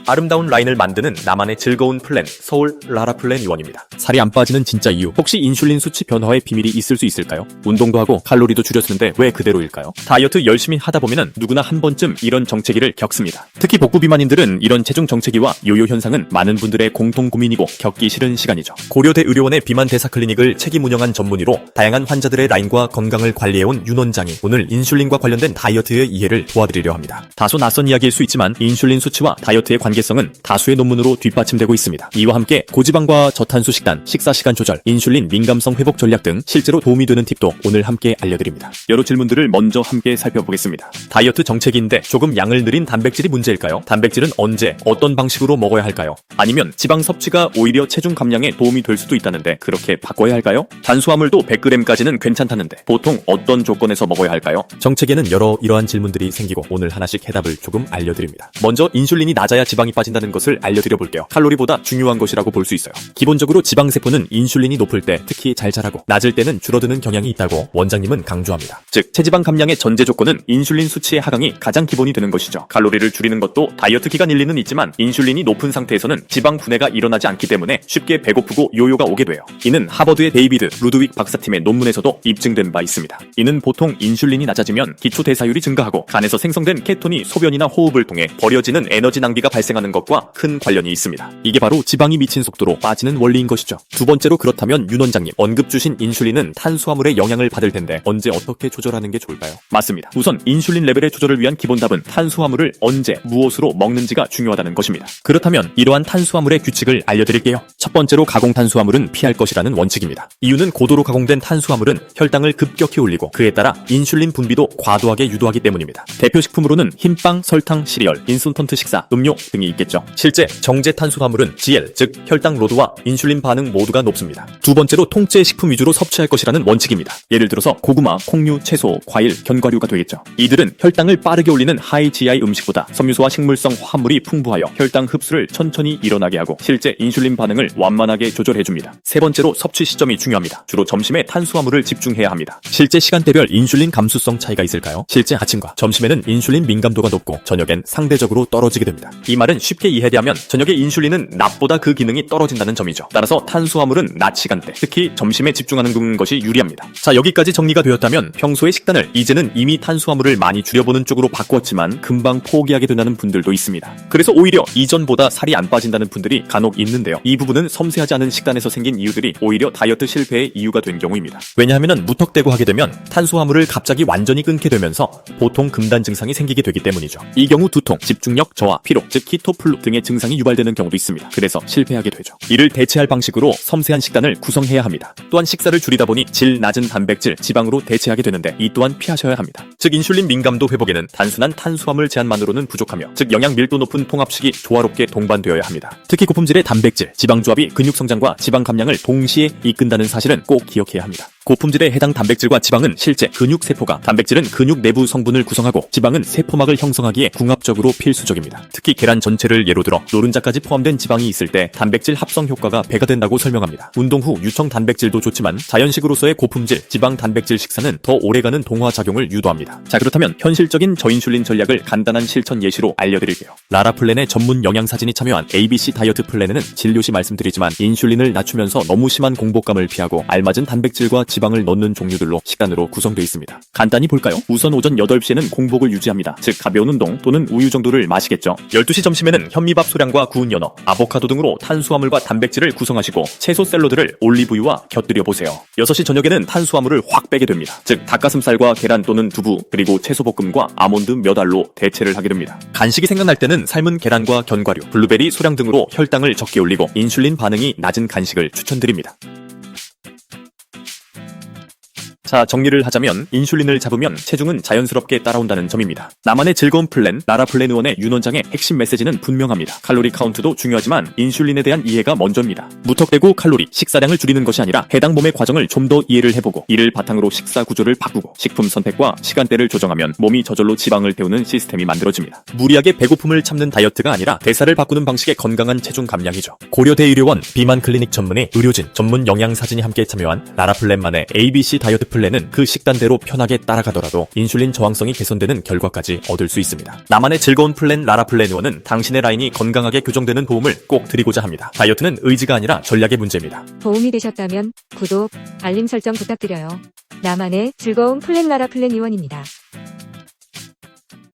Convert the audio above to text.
아름다운 라인을 만드는 나만의 즐거운 플랜, 서울 라라플랜 의원입니다. 살이 안 빠지는 진짜 이유, 혹시 인슐린 수치 변화의 비밀이 있을 수 있을까요? 운동도 하고 칼로리도 줄였는데 왜 그대로일까요? 다이어트 열심히 하다 보면 누구나 한 번쯤 이런 정체기를 겪습니다. 특히 복부 비만인들은 이런 체중 정체기와 요요 현상은 많은 분들의 공통 고민이고 겪기 싫은 시간이죠. 고려대 의료원의 비만 대사 클리닉을 책임 운영한 전문의로 다양한 환자들의 라인과 건강을 관리해온 윤 원장이 오늘 인슐린과 관련된 다이어트의 이해를 도와드리려 합니다. 다소 낯선 이야기일 수 있지만 인슐린 수치와 다이어트의 관계성은 다수의 논문으로 뒷받침되고 있습니다. 이와 함께 고지방과 저탄수 식단, 식사 시간 조절, 인슐린 민감성 회복 전략 등 실제로 도움이 되는 팁도 오늘 함께 알려드립니다. 여러 질문들을 먼저 함께 살펴보겠습니다. 다이어트 정체기인데 조금 양을 늘린 단백질이 문제일까요? 단백질은 언제, 어떤 방식으로 먹어야 할까요? 아니면 지방 섭취가 오히려 체중 감량에 도움이 될 수도 있다는데 그렇게 바꿔야 할까요? 탄수화물도 100g까지는 괜찮다는데 보통 어떤 조건에서 먹어야 할까요? 정체기에는 이러한 질문들이 생기고 오늘 하나씩 해답을 조금 알려드립니다. 먼저 인슐린이 낮아야 지방이 빠진다는 것을 알려드려 볼게요. 칼로리보다 중요한 것이라고 볼 수 있어요. 기본적으로 지방세포는 인슐린이 높을 때 특히 잘 자라고 낮을 때는 줄어드는 경향이 있다고 원장님은 강조합니다. 즉 체지방 감량의 전제 조건은 인슐린 수치의 하강이 가장 기본이 되는 것이죠. 칼로리를 줄이는 것도 다이어트 기간 일리는 있지만 인슐린이 높은 상태에서는 지방 분해가 일어나지 않기 때문에 쉽게 배고프고 요요가 오게 돼요. 이는 하버드의 데이비드 루드윅 박사팀의 논문에서도 입증된 바 있습니다. 이는 보통 인슐린이 낮아지면 기초 대사율이 증가하고 간에서 생성된 케톤이 소변이나 호흡을 통해 버려지는 에너지 낭비가 발생하는 것과 큰 관련이 있습니다. 이게 바로 지방이 미친 속도로 빠지는 원리인 것이죠. 두 번째로 그렇다면 윤 원장님 언급 주신 인슐린은 탄수화물의 영향을 받을 텐데 언제 어떻게 조절하는 게 좋을까요? 맞습니다. 우선 인슐린 레벨의 조절을 위한 기본 답은 탄수화물을 언제 무엇으로 먹는지가 중요하다는 것입니다. 그렇다면 이러한 탄수화물의 규칙을 알려드릴게요. 첫 번째로 가공 탄수화물은 피할 것이라는 원칙입니다. 이유는 고도로 가공된 탄수화물은 혈당을 급격히 올리고 그에 따라 인슐린 분비도 과도하게 유도하기 때문입니다. 대표 식품으로는 흰빵, 설탕, 시리얼, 인스턴트 식사, 음료 등이 있겠죠. 실제 정제 탄수화물은 GL, 즉 혈당 로드와 인슐린 반응 모두가 높습니다. 두 번째로 통째 식품 위주로 섭취할 것이라는 원칙입니다. 예를 들어서 고구마, 콩류, 채소, 과일, 견과류가 되겠죠. 이들은 혈당을 빠르게 올리는 하이 GI 음식보다 섬유소와 식물성 화합물이 풍부하여 혈당 흡수를 천천히 일어나게 하고 실제 인슐린 반응을 완만하게 조절해줍니다. 세 번째로 섭취 시점이 중요합니다. 주로 점심에 탄수화물을 집중해야 합니다. 실제 시간대별 인슐린 감수성 차이가 있을까요? 실제 아침과 점심에는 인슐린 민감도가 높고 저녁엔 상대적으로 떨어지게 됩니다. 이 말은 쉽게 이해하면 저녁의 인슐린은 낮보다 그 기능이 떨어진다는 점이죠. 따라서 탄수화물은 낮 시간대, 특히 점심에 집중하는 것이 유리합니다. 자, 여기까지 정리가 되었다면 평소의 식단을 이제는 이미 탄수화물을 많이 줄여보는 쪽으로 바꿨지만 금방 포기하게 된다는 분들도 있습니다. 그래서 오히려 이전보다 살이 안 빠진다는 분들이 간혹 있는데요. 이 부분은 섬세하지 않은 식단에서 생긴 이유들이 오히려 다이어트 실패의 이유가 된 경우입니다. 왜냐하면 무턱대고 하게 되면 탄수화물을 갑자기 완전히 끊게 되면서 보통 금단 증상이 생기게 되기 때문이죠. 이 경우 두통, 집중력 저하, 피로, 즉 키토플루 등의 증상이 유발되는 경우도 있습니다. 그래서 실패하게 되죠. 이를 대체할 방식으로 섬세한 식단을 구성해야 합니다. 또한 식사를 줄이다 보니 질 낮은 단백질, 지방으로 대체하게 되는데 이 또한 피하셔야 합니다. 즉 인슐린 민감도 회복에는 단순한 탄수화물 제한만으로는 부족하며 즉 영양 밀도 높은 통합식이 조화롭게 동반되어야 합니다. 특히 고품질의 단백질, 지방 조합이 근육 성장과 지방 감량을 동시에 이끈다는 사실은 꼭 기억해야 합니다. 고품질의 해당 단백질과 지방은 실제 근육 세포가 단백질은 근육 내부 성분을 구성하고 지방은 세포막을 형성하기에 궁합적으로 필수적입니다. 특히 계란 전체를 예로 들어 노른자까지 포함된 지방이 있을 때 단백질 합성 효과가 배가 된다고 설명합니다. 운동 후 유청 단백질도 좋지만 자연식으로서의 고품질 지방 단백질 식사는 더 오래가는 동화 작용을 유도합니다. 자, 그렇다면 현실적인 저인슐린 전략을 간단한 실천 예시로 알려드릴게요. 라라플랜의 전문 영양사진이 참여한 ABC 다이어트 플랜에는 진료시 말씀드리지만 인슐린을 낮추면서 너무 심한 공복감을 피하고 알맞은 단백질과 지방을 넣는 종류들로 식단으로 구성되어 있습니다. 간단히 볼까요? 우선 오전 8시에는 공복을 유지합니다. 즉 가벼운 운동 또는 우유 정도를 마시겠죠. 12시 점심에는 현미밥 소량과 구운 연어, 아보카도 등으로 탄수화물과 단백질을 구성하시고 채소 샐러드를 올리브유와 곁들여 보세요. 6시 저녁에는 탄수화물을 확 빼게 됩니다. 즉 닭가슴살과 계란 또는 두부 그리고 채소볶음과 아몬드 몇 알로 대체를 하게 됩니다. 간식이 생각날 때는 삶은 계란과 견과류, 블루베리 소량 등으로 혈당을 적게 올리고 인슐린 반응이 낮은 간식을 추천드립니다. 자, 정리를 하자면 인슐린을 잡으면 체중은 자연스럽게 따라온다는 점입니다. 나만의 즐거운 플랜, 라라플랜 의원의 윤 원장의 핵심 메시지는 분명합니다. 칼로리 카운트도 중요하지만 인슐린에 대한 이해가 먼저입니다. 무턱대고 칼로리, 식사량을 줄이는 것이 아니라 해당 몸의 과정을 좀 더 이해를 해보고 이를 바탕으로 식사 구조를 바꾸고 식품 선택과 시간대를 조정하면 몸이 저절로 지방을 태우는 시스템이 만들어집니다. 무리하게 배고픔을 참는 다이어트가 아니라 대사를 바꾸는 방식의 건강한 체중 감량이죠. 고려대 의료원 비만 클리닉 전문의 의료진, 전문 영양사진이 함께 참여한 라라플랜만의 ABC 다이어트 플랜 플랜은 그 식단대로 편하게 따라가더라도 인슐린 저항성이 개선되는 결과까지 얻을 수 있습니다. 나만의 즐거운 플랜 라라플랜 의원은 당신의 라인이 건강하게 교정되는 도움을 꼭 드리고자 합니다. 다이어트는 의지가 아니라 전략의 문제입니다. 도움이 되셨다면 구독, 알림 설정 부탁드려요. 나만의 즐거운 플랜 라라플랜 의원입니다.